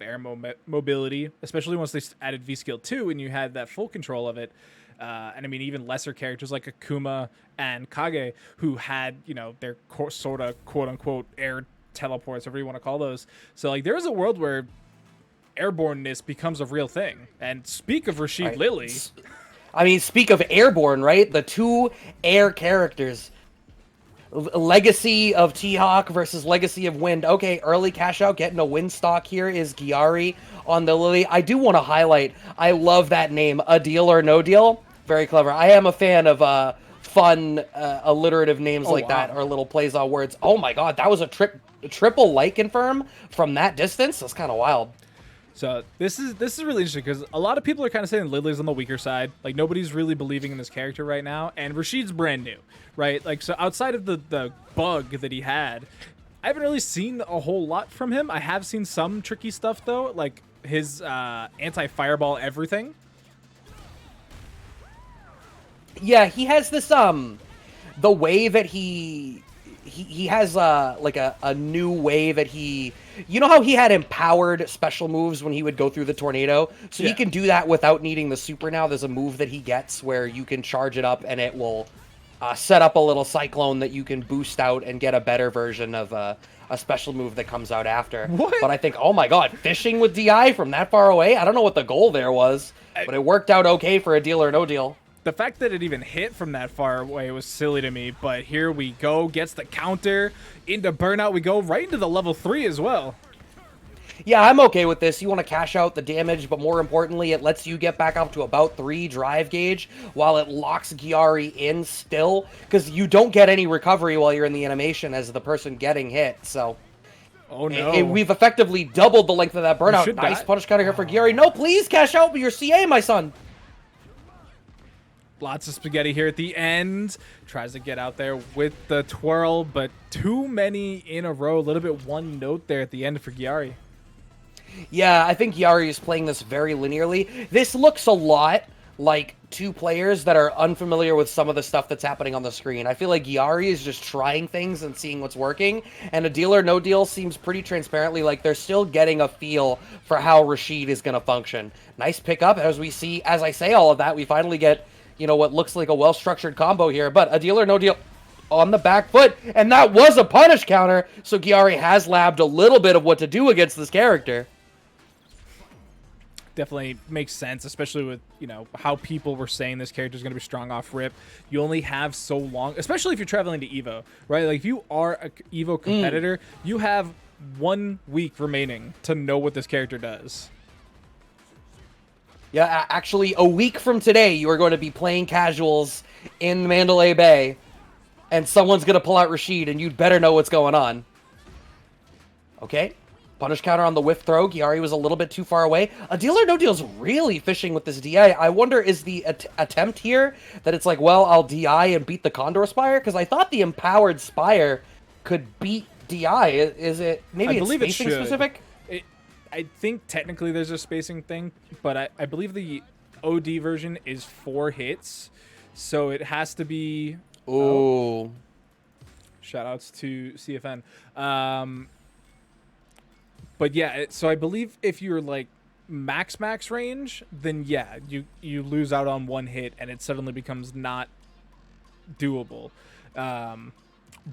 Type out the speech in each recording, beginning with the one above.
air mobility, especially once they added V skill 2 and you had that full control of it. And I mean, even lesser characters like Akuma and Kage, who had, their sort of quote unquote air teleports, whatever you want to call those. So like there is a world where airborneness becomes a real thing. And speak of Rashid Right. Lily. I mean, speak of airborne, right? The two air characters. Legacy of T-Hawk versus Legacy of Wind. Okay, early cash out, getting a win stock here is Gyari on the Lily. I do want to highlight, I love that name, A Deal or No Deal. Very clever. I am a fan of fun, alliterative names like that, or little plays on words. Oh my god, that was a triple light confirm from that distance? That's kind of wild. So this is really interesting because a lot of people are kind of saying Lily's on the weaker side. Like nobody's really believing in this character right now, and Rashid's brand new, right? Like so outside of the bug that he had, I haven't really seen a whole lot from him. I have seen some tricky stuff though, like his anti-fireball everything. Yeah, he has this the way that he has like a new way that he, you know how he had empowered special moves when he would go through the tornado, so he can do that without needing the super. Now there's a move that he gets where you can charge it up and it will set up a little cyclone that you can boost out and get a better version of a special move that comes out after. What? But I think, oh my god, fishing with DI from that far away, I don't know what the goal there was, but it worked out okay for a deal or no deal. The fact that it even hit from that far away was silly to me, but here we go. Gets the counter. Into burnout we go, right into the level 3 as well. Yeah, I'm okay with this. You want to cash out the damage, but more importantly, it lets you get back up to about 3 drive gauge while it locks Gyari in still, because you don't get any recovery while you're in the animation as the person getting hit, so... Oh no. We've effectively doubled the length of that burnout. Nice punish counter here for Gyari. No, please cash out with your CA, my son! Lots of spaghetti here at the end. Tries to get out there with the twirl, but too many in a row. A little bit one note there at the end for Gyari. Yeah, I think Gyari is playing this very linearly. This looks a lot like two players that are unfamiliar with some of the stuff that's happening on the screen. I feel like Gyari is just trying things and seeing what's working, and A Deal or No Deal seems pretty transparently like they're still getting a feel for how Rashid is going to function. Nice pickup. As we see, as I say all of that, we finally get, what looks like a well-structured combo here, but A Deal or No Deal on the back foot, and that was a punish counter, so Gyari has labbed a little bit of what to do against this character. Definitely makes sense, especially with, how people were saying this character is going to be strong off rip. You only have so long, especially if you're traveling to EVO, right? Like, if you are a EVO competitor, you have 1 week remaining to know what this character does. Yeah, actually, a week from today, you are going to be playing casuals in Mandalay Bay, and someone's going to pull out Rashid, and you'd better know what's going on. Okay, punish counter on the whiff throw. Gyari was a little bit too far away. A Deal or No Deal's really fishing with this DI. I wonder, is the attempt here that it's like, well, I'll DI and beat the Condor Spire? Because I thought the empowered Spire could beat DI. Is it? Maybe it's spacing specific? I think technically there's a spacing thing, but I believe the OD version is 4 hits, so it has to be... Ooh. Shoutouts to CFN. But yeah, so I believe if you're like max range, then yeah, you lose out on 1 hit and it suddenly becomes not doable.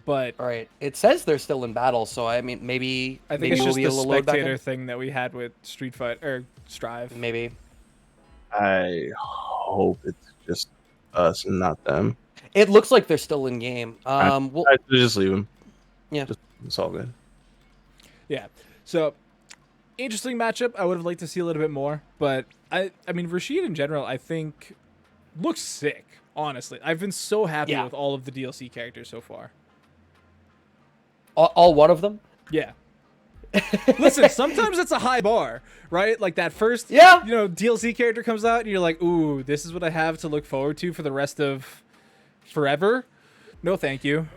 But all right, it says they're still in battle, so I mean, maybe I think it's just the spectator thing that we had with Street Fight or Strive. Maybe. I hope it's just us and not them. It looks like they're still in game. I just leave them. Yeah, it's all good. Yeah. So interesting matchup. I would have liked to see a little bit more, but I mean, Rashid in general, I think looks sick. Honestly, I've been so happy with all of the DLC characters so far. All one of them? Yeah. Listen, sometimes it's a high bar, right? Like that first, DLC character comes out and you're like, ooh, this is what I have to look forward to for the rest of forever. No, thank you.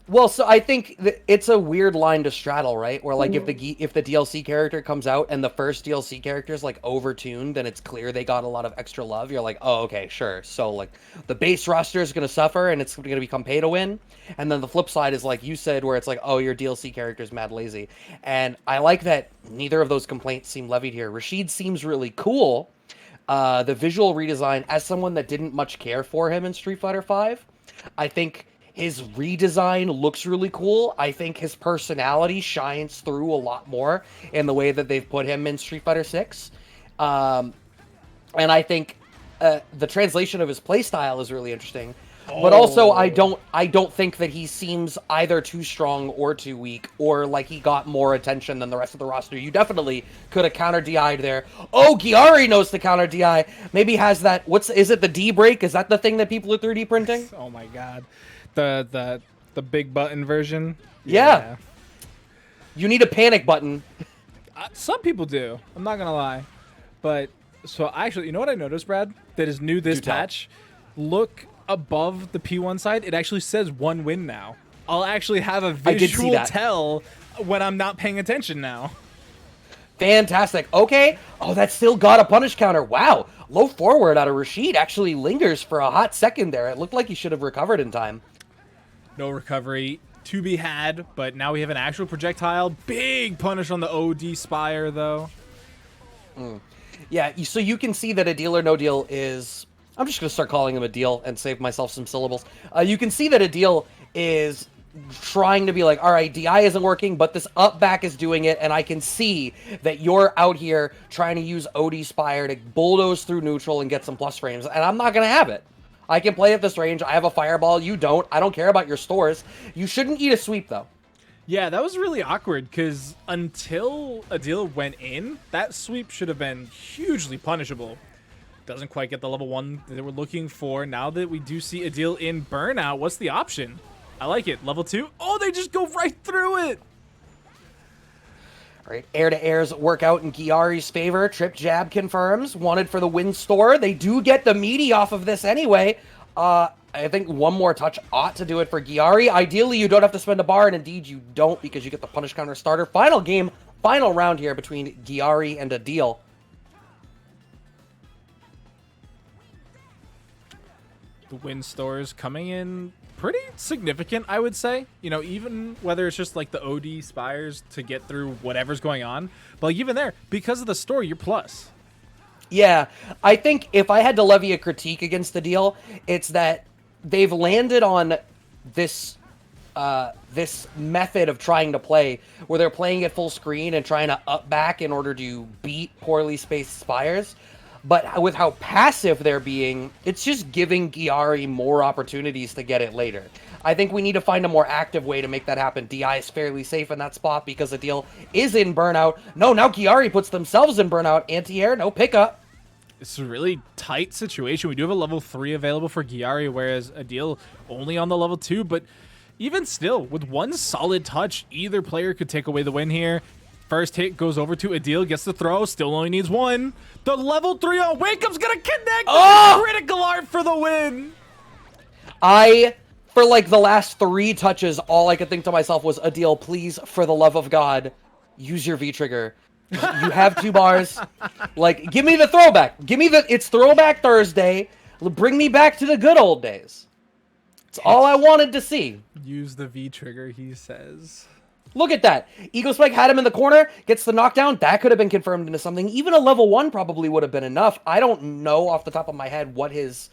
Well, so I think it's a weird line to straddle, right? Where like if the DLC character comes out and the first DLC character is like overtuned and it's clear they got a lot of extra love, you're like, oh, okay, sure. So like the base roster is going to suffer and it's going to become pay to win. And then the flip side is like you said, where it's like, oh, your DLC character is mad lazy. And I like that neither of those complaints seem levied here. Rashid seems really cool. The visual redesign, as someone that didn't much care for him in Street Fighter V, I think his redesign looks really cool. I think his personality shines through a lot more in the way that they've put him in Street Fighter 6. And I think the translation of his playstyle is really interesting. But also, I don't think that he seems either too strong or too weak, or like he got more attention than the rest of the roster. You definitely could have counter DI'd there. Oh, Gyari knows to counter DI. Maybe has that. Is it the D break? Is that the thing that people are 3D printing? Oh my god. The big button version. Yeah. You need a panic button. Some people do. I'm not gonna lie, but so actually, you know what I noticed, Brad? That is new this patch. Look above the P1 side. It actually says 1 win now. I'll actually have a visual tell when I'm not paying attention now. Fantastic. Okay. Oh, that still got a punish counter. Wow. Low forward out of Rashid actually lingers for a hot second there. It looked like he should have recovered in time. No recovery to be had, but now we have an actual projectile. Big punish on the OD Spire, though. Yeah, so you can see that a deal or no deal is... I'm just going to start calling him a deal and save myself some syllables. You can see that a deal is trying to be like, all right, DI isn't working, but this up back is doing it, and I can see that you're out here trying to use OD Spire to bulldoze through neutral and get some plus frames, and I'm not going to have it. I can play at this range. I have a fireball. You don't. I don't care about your stores. You shouldn't eat a sweep, though. Yeah, that was really awkward, because until Adil went in, that sweep should have been hugely punishable. Doesn't quite get the level 1 that we're looking for. Now that we do see Adil in burnout, what's the option? I like it. Level 2. Oh, they just go right through it. All right, air-to-airs work out in Gyari's favor. Trip jab confirms. Wanted for the win store. They do get the meaty off of this anyway. I think one more touch ought to do it for Gyari. Ideally, you don't have to spend a bar, and indeed you don't because you get the punish counter starter. Final game, final round here between Gyari and Adil. The win stores coming in pretty significant, I would say. You know, even whether it's just like the OD Spires to get through whatever's going on. But like even there, because of the store, you're plus. Yeah, I think if I had to levy a critique against the deal, it's that they've landed on this this method of trying to play where they're playing at full screen and trying to up back in order to beat poorly spaced Spires. But with how passive they're being, it's just giving Gyari more opportunities to get it later. I think we need to find a more active way to make that happen. DI is fairly safe in that spot because Adil is in burnout. No, now Gyari puts themselves in burnout. Anti-air, no pickup. It's a really tight situation. We do have a level 3 available for Gyari, whereas Adil only on the level 2. But even still, with one solid touch, either player could take away the win here. First hit goes over to Adil, gets the throw, still only needs 1. The level 3 on Wake Up's gonna connect. Oh! Critical art for the win. For like the last 3 touches, all I could think to myself was, Adil, please, for the love of God, use your V-trigger. You have 2 bars. Like, give me the throwback. It's Throwback Thursday. Bring me back to the good old days. It's all I wanted to see. Use the V-trigger, he says. Look at that. Eagle Spike had him in the corner, gets the knockdown. That could have been confirmed into something. Even a level 1 probably would have been enough. I don't know off the top of my head what his